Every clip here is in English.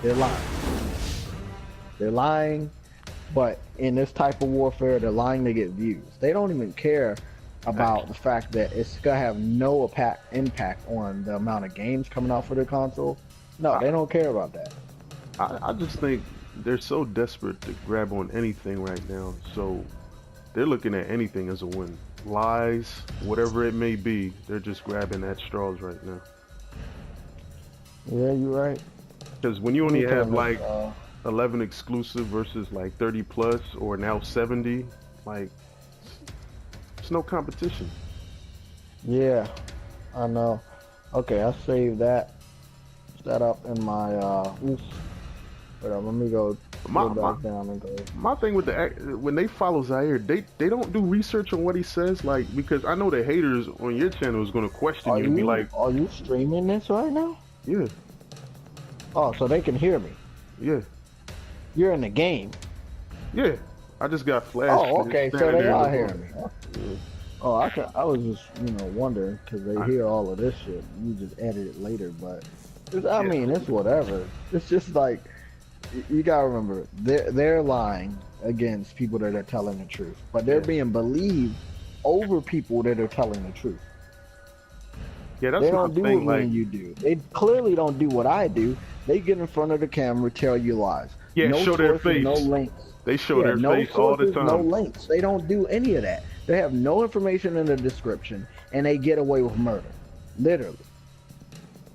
They're lying. They're lying, but in this type of warfare, they're lying to get views. They don't even care about the fact that it's gonna have no impact on the amount of games coming out for their console. No, they don't care about that. I just think they're so desperate to grab on anything right now, so they're looking at anything as a win. Lies, whatever it may be, they're just grabbing at straws right now. Yeah, you're right. Because when you only have like 11 exclusive versus like 30 plus or now 70, like it's no competition. Yeah, I know. Okay, I saved that up in my let me go back down and go. My thing with when they follow Zaire, they don't do research on what he says, like, because I know the haters on your channel is going to question you and be like, are you streaming this right now? Yeah. Oh, so they can hear me. Yeah. You're in the game. Yeah. I just got flashed. Oh, okay, so they are hearing me. Yeah. Oh, I was just, wondering, because they hear all of this shit. You just edit it later, but I mean, it's whatever. It's just like, you gotta remember, they're lying against people that are telling the truth, but they're being believed over people that are telling the truth. Yeah, that's they don't do thing, what me and you do. They clearly don't do what I do. They get in front of the camera, tell you lies. Yeah, no show their sources, face. No links. They show their face all the time. No links. They don't do any of that. They have no information in the description, and they get away with murder. Literally.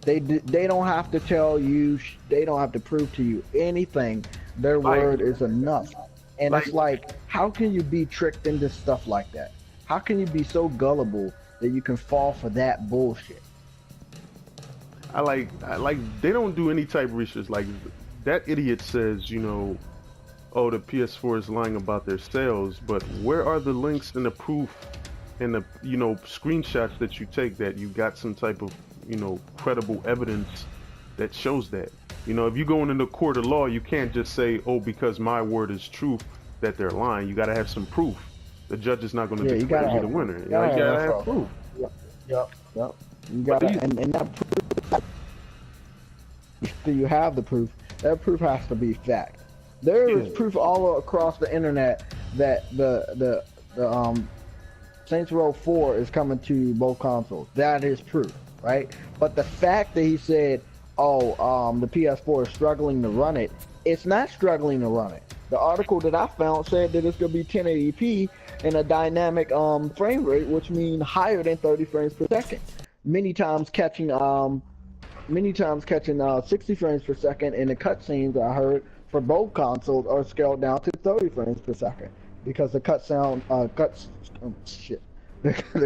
They don't have to tell you. They don't have to prove to you anything. Their word is enough. And it's like, how can you be tricked into stuff like that? How can you be so gullible that you can fall for that bullshit? I like they don't do any type of research. Like that idiot says, oh, the PS4 is lying about their sales, but where are the links and the proof and the screenshots that you take that you got some type of credible evidence that shows that? If you go into the court of law, you can't just say, oh, because my word is truth that they're lying. You got to have some proof. The judge is not going to declare you the winner. You gotta have proof. Yep. You gotta, and that proof, do you have the proof? That proof has to be fact. There is proof all across the internet that the Saints Row 4 is coming to both consoles. That is proof, right? But the fact that he said, oh, the PS4 is struggling to run it, it's not struggling to run it. The article that I found said that it's gonna be 1080p and a dynamic frame rate, which means higher than 30 frames per second. Many times catching 60 frames per second, and the cutscenes I heard for both consoles are scaled down to 30 frames per second because the the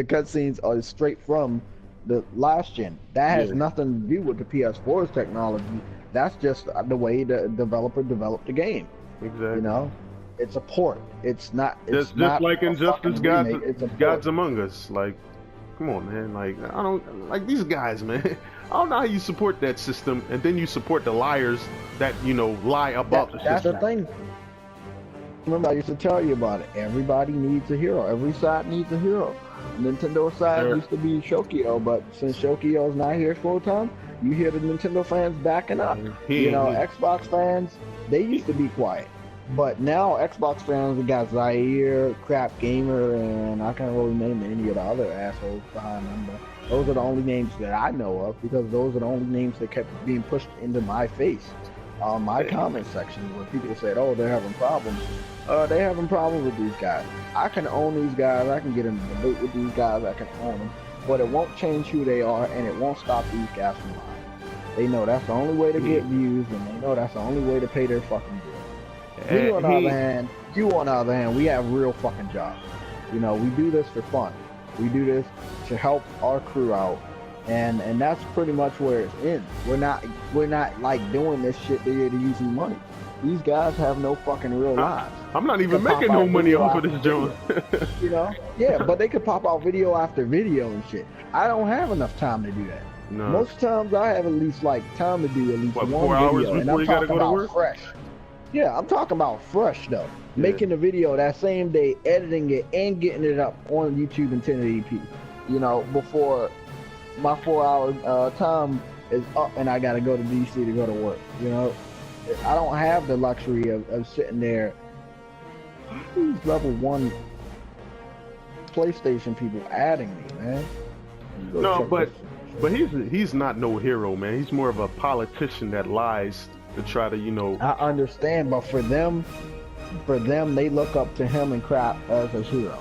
cutscenes are straight from the last gen. That has nothing to do with the PS4's technology. That's just the way the developer developed the game. Exactly. It's a port. It's not. Just like Injustice, Gods Among Us. Like, come on, man. Like, I don't like these guys, man. I don't know how you support that system and then you support the liars that lie about the system. That's the thing. Remember, I used to tell you about it. Everybody needs a hero. Every side needs a hero. Nintendo side used to be Shokio, but since Shokio's not here full time, you hear the Nintendo fans backing up. Xbox fans, they used to be quiet, but now Xbox fans, we got Zaire, Crap Gamer, and I can't really name any of the other assholes behind them, but those are the only names that I know of, because those are the only names that kept being pushed into my face on my comment section, where people said, oh, they're having problems. They're having problems with these guys. I can own these guys, I can get in a debate with these guys, I can own them, but it won't change who they are, and it won't stop these guys from lying. They know that's the only way to get views, and they know that's the only way to pay their fucking bills. We, on the other hand, we have real fucking jobs. We do this for fun. We do this to help our crew out, and that's pretty much where it ends. We're not like doing this shit to using money. These guys have no fucking real lives. I'm not even making no money off of this joint. Yeah, but they could pop out video after video and shit. I don't have enough time to do that. No. Most times I have at least time to do at least one 4 hours video, and before I'm you gotta talking go to about work? fresh. Yeah, I'm talking about fresh though. Making the video that same day, editing it, and getting it up on YouTube in 1080p. Before my 4 hour time is up and I gotta go to DC to go to work. I don't have the luxury of sitting there. These level 1 PlayStation people adding me, man. No, but he's not no hero, man. He's more of a politician that lies to try to, you know. I understand, but for them, they look up to him and crap as a hero.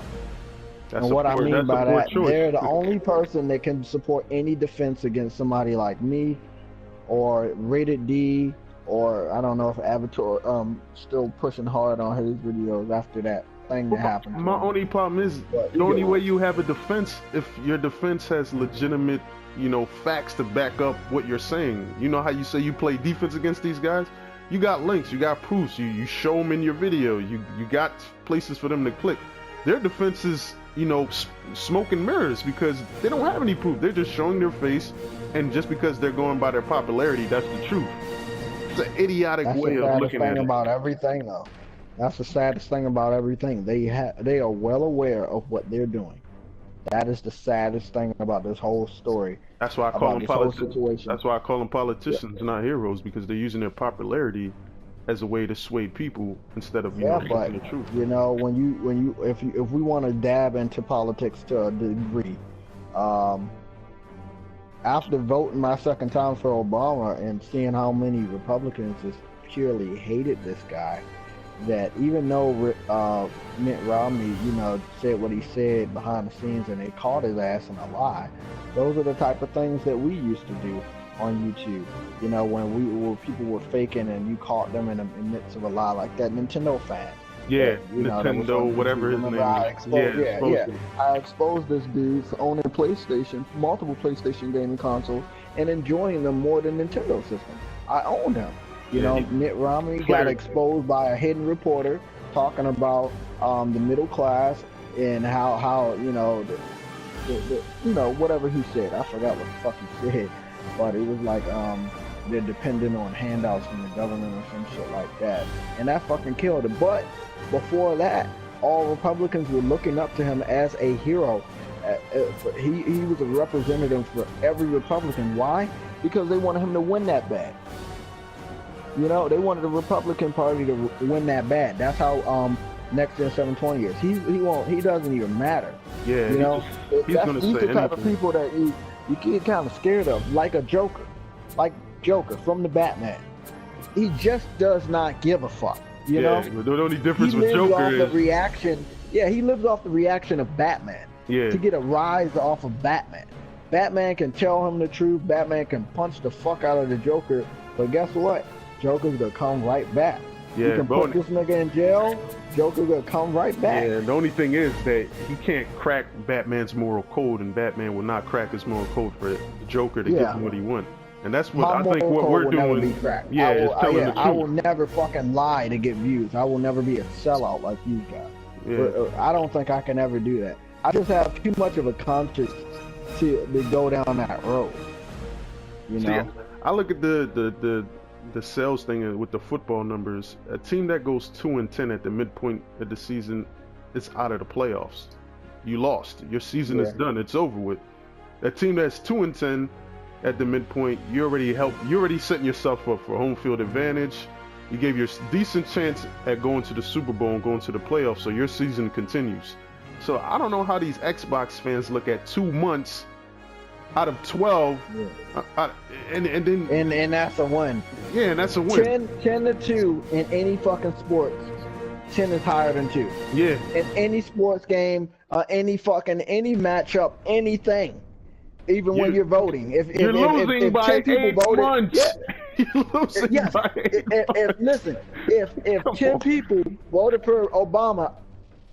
And what I mean by that, they're the only person that can support any defense against somebody like me, or Rated D, or I don't know if Avatar still pushing hard on his videos after that thing that happened. My only problem is the only way you have a defense if your defense has legitimate, you know, facts to back up what you're saying. You know how you say you play defense against these guys? You got links, you got proofs, you show them in your video, you got places for them to click. Their defense is, you know, smoke and mirrors because they don't have any proof. They're just showing their face, and just because they're going by their popularity, that's the truth. It's an idiotic way of looking at it. About everything, though. That's the saddest thing about everything. They are well aware of what they're doing. That is the saddest thing about this whole story. That's why I call them politicians. That's why I call them politicians, not heroes, because they're using their popularity as a way to sway people instead of speaking the truth. You know, if we want to dab into politics to a degree, after voting my second time for Obama and seeing how many Republicans just purely hated this guy, that even though Mitt Romney, you know, said what he said behind the scenes and they caught his ass in a lie, those are the type of things that we used to do on YouTube. You know, when people were faking and you caught them in the midst of a lie, like that Nintendo fan. Yeah, Nintendo, whatever his name is. I exposed this dude for owning multiple PlayStation gaming consoles and enjoying them more than Nintendo systems. I owned them. You know, Mitt Romney got exposed by a hidden reporter talking about the middle class and how you know, you know, whatever he said. I forgot what the fuck he said, but it was like they're dependent on handouts from the government or some shit like that, and that fucking killed it. But before that, all Republicans were looking up to him as a hero. He was a representative for every Republican. Why? Because they wanted him to win that bad. You know, they wanted the Republican Party to win that bad. That's how Next Gen 720 is. He doesn't even matter. Yeah, you know, he's gonna say these are the type of people that you get kind of scared of, like a Joker, from the Batman. He just does not give a fuck. You know, the only difference with Joker is he lives off the reaction of Batman. Yeah. To get a rise off of Batman. Batman can tell him the truth. Batman can punch the fuck out of the Joker. But guess what? Joker's gonna come right back. Yeah, you can put this nigga in jail. Joker's gonna come right back. Yeah, the only thing is that he can't crack Batman's moral code, and Batman will not crack his moral code for the Joker to give him what he wants. And that's what I think what we're doing. Yeah, is telling the truth. I will never fucking lie to get views. I will never be a sellout like you guys. Yeah. I don't think I can ever do that. I just have too much of a conscience to go down that road. You know. See, I look at the sales thing with the football numbers. A team that goes 2-10 at the midpoint of the season is out of the playoffs. You lost. Your season is done. It's over with. A team that's 2-10 at the midpoint, you already setting yourself up for home field advantage. You gave your decent chance at going to the Super Bowl and going to the playoffs, so your season continues. So I don't know how these Xbox fans look at 2 months out of 12, and that's a win. Yeah, and that's a win. 10 to 2 in any fucking sports. 10 is higher than 2. Yeah. In any sports game, any matchup, anything. Even when you're voting, if losing by 10 people voted, months. You're losing by 8 months. If 10 people voted for Obama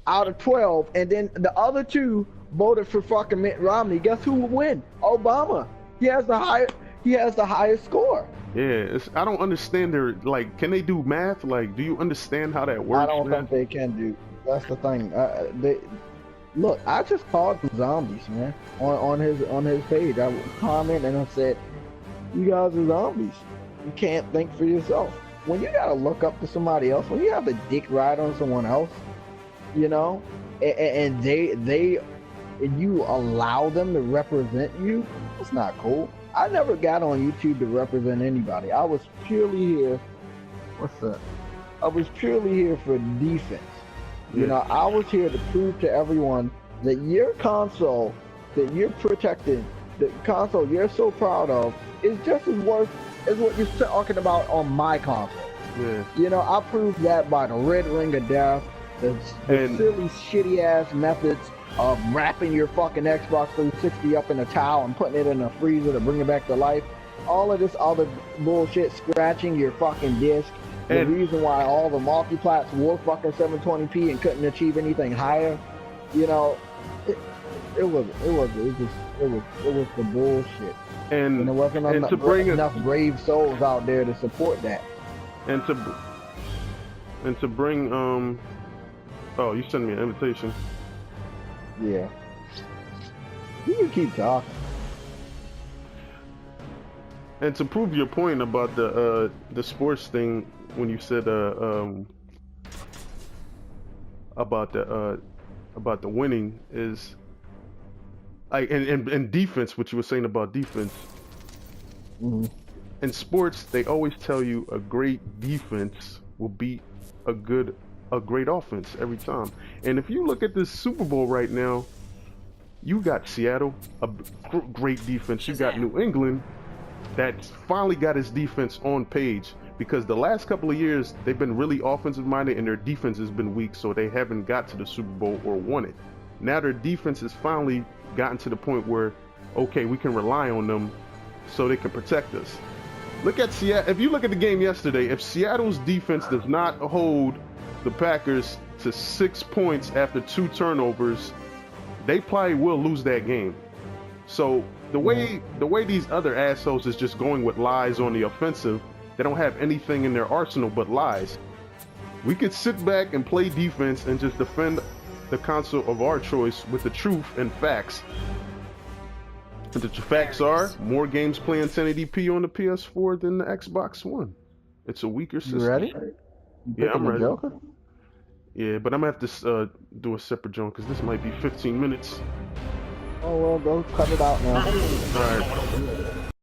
out of 12, and then the other 2 voted for fucking Mitt Romney, guess who would win? Obama. He has the highest score. Yeah, I don't understand can they do math? Like, do you understand how that works? I don't think they can do. That's the thing. Look, I just called them zombies, man. On his page, I commented and I said, "You guys are zombies. You can't think for yourself. When you gotta look up to somebody else, when you have a dick ride on someone else, you know, and you allow them to represent you, it's not cool. I never got on YouTube to represent anybody. I was purely here what's that? I was purely here for defense. You Yeah. know, I was here to prove to everyone that your console, that you're protecting, the console you're so proud of, is just as worth as what you're talking about on my console. Yeah. You know, I proved that by the red ring of death, the silly, shitty ass methods of wrapping your fucking Xbox 360 up in a towel and putting it in a freezer to bring it back to life. All of this other bullshit, scratching your fucking disc. The reason why all the multiplats were fucking 720p and couldn't achieve anything higher, you know, it was the bullshit. And there wasn't enough brave souls out there to support that. And to bring oh, you sent me an invitation. Yeah. You can keep talking. And to prove your point about the sports thing, when you said about the winning, is like and defense, what you were saying about defense. Mm-hmm. In sports, they always tell you a great defense will beat a great offense every time. And if you look at this Super Bowl right now, you got Seattle, a great defense. You got New England, that finally got his defense on page, because the last couple of years they've been really offensive minded and their defense has been weak, so they haven't got to the Super Bowl or won it. Now their defense has finally gotten to the point where, okay, we can rely on them so they can protect us. Look at Seattle. If you look at the game yesterday, if Seattle's defense does not hold the Packers to 6 points after 2 turnovers, they probably will lose that game. So the way these other assholes is just going with lies on the offensive, they don't have anything in their arsenal but lies. We could sit back and play defense and just defend the console of our choice with the truth and facts. And the facts are more games playing 1080p on the PS4 than the Xbox One. It's a weaker system. You ready? Yeah, I'm ready. Joker? Yeah, but I'm gonna have to do a separate joint because this might be 15 minutes. Oh well, go cut it out now. All right.